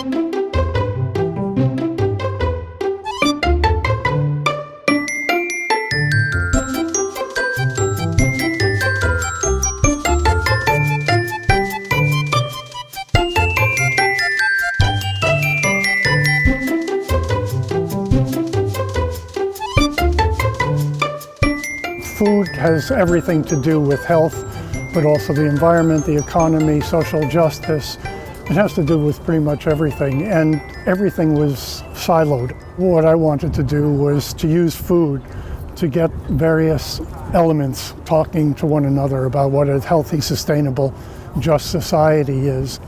Food has everything to do with health, but also the environment, the economy, social justice. It has to do with pretty much everything, and everything was siloed. What I wanted to do was to use food to get various elements talking to one another about what a healthy, sustainable, just society is.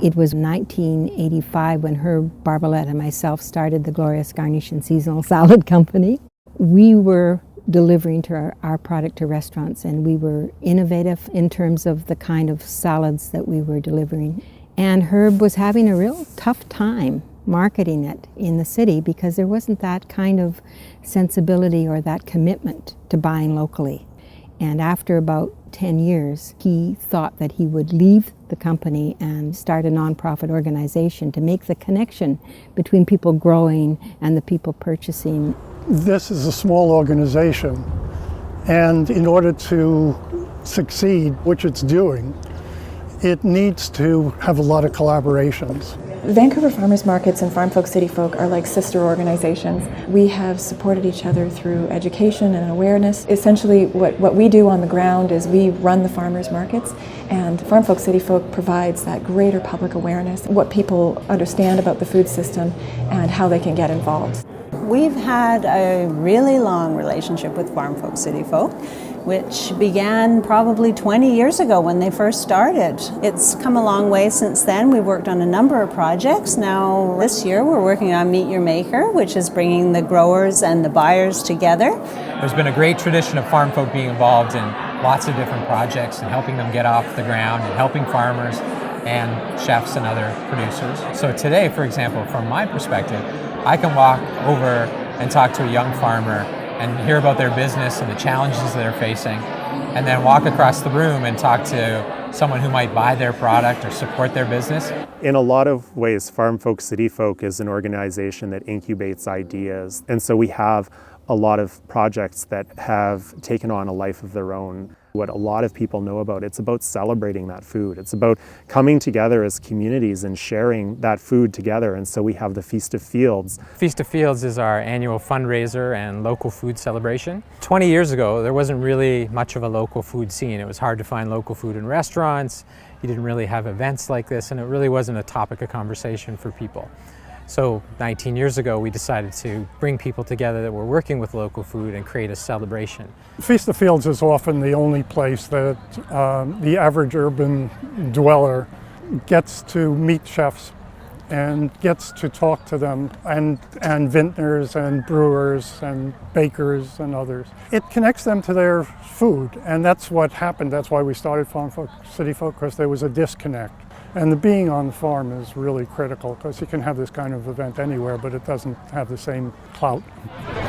It was 1985 when Herb Barbalette and myself started the Glorious Garnish and Seasonal Salad Company. We were delivering to our product to restaurants, and we were innovative in terms of the kind of salads that we were delivering. And Herb was having a real tough time marketing it in the city because there wasn't that kind of sensibility or that commitment to buying locally. And after about 10 years, he thought that he would leave the company and start a nonprofit organization to make the connection between people growing and the people purchasing. This is a small organization, and in order to succeed, which it's doing, it needs to have a lot of collaborations. Vancouver Farmers Markets and FarmFolk CityFolk are like sister organizations. We have supported each other through education and awareness. Essentially, what we do on the ground is we run the farmers markets, and FarmFolk CityFolk provides that greater public awareness, what people understand about the food system and how they can get involved. We've had a really long relationship with FarmFolk CityFolk, which began probably 20 years ago when they first started. It's come a long way since then. We've worked on a number of projects. Now this year we're working on Meet Your Maker, which is bringing the growers and the buyers together. There's been a great tradition of farm folk being involved in lots of different projects and helping them get off the ground and helping farmers and chefs and other producers. So today, for example, from my perspective, I can walk over and talk to a young farmer and hear about their business and the challenges that they're facing, and then walk across the room and talk to someone who might buy their product or support their business. In a lot of ways, FarmFolk CityFolk is an organization that incubates ideas, and so we have a lot of projects that have taken on a life of their own. What a lot of people know about, it's about celebrating that food. It's about coming together as communities and sharing that food together. And so we have the Feast of Fields. Feast of Fields is our annual fundraiser and local food celebration. 20 years ago, there wasn't really much of a local food scene. It was hard to find local food in restaurants. You didn't really have events like this, and it really wasn't a topic of conversation for people. So 19 years ago, we decided to bring people together that were working with local food and create a celebration. Feast of Fields is often the only place that the average urban dweller gets to meet chefs and gets to talk to them, and vintners and brewers and bakers and others. It connects them to their food, and that's what happened. That's why we started FarmFolk CityFolk, because there was a disconnect. And the being on the farm is really critical, because you can have this kind of event anywhere, but it doesn't have the same clout.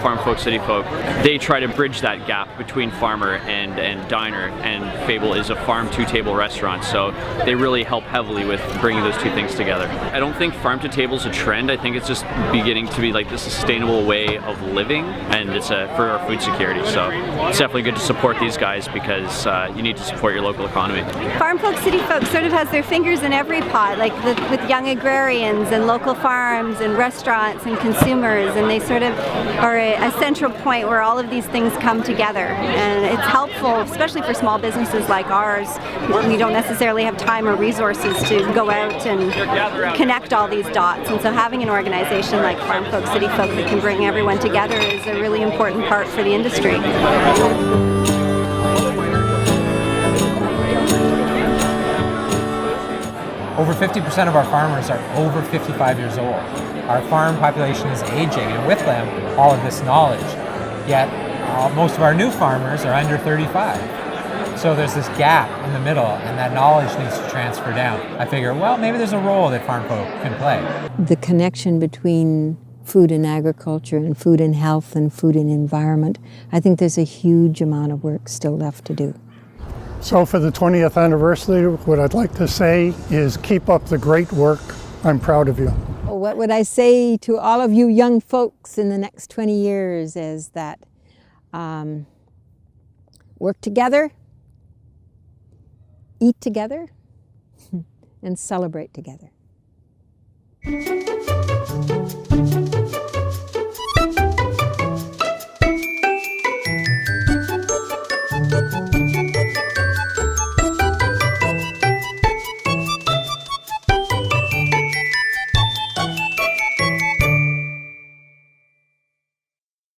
FarmFolk CityFolk, they try to bridge that gap between farmer and diner, and Fable is a farm-to-table restaurant, so they really help heavily with bringing those two things together. I don't think farm-to-table is a trend. I think it's just beginning to be like the sustainable way of living, and it's for our food security. So it's definitely good to support these guys, because you need to support your local economy. FarmFolk CityFolk sort of has their fingers in every pot, like with young agrarians and local farms and restaurants and consumers, and they sort of are a central point where all of these things come together. And it's helpful, especially for small businesses like ours. We don't necessarily have time or resources to go out and connect all these dots, and so having an organization like FarmFolk CityFolk that can bring everyone together is a really important part for the industry. Over 50% of our farmers are over 55 years old. Our farm population is aging, and with them, all of this knowledge. Yet, most of our new farmers are under 35. So there's this gap in the middle, and that knowledge needs to transfer down. I figure, well, maybe there's a role that farm folk can play. The connection between food and agriculture and food and health and food and environment, I think there's a huge amount of work still left to do. So for the 20th anniversary, what I'd like to say is keep up the great work, I'm proud of you. What would I say to all of you young folks in the next 20 years is that work together, eat together, and celebrate together.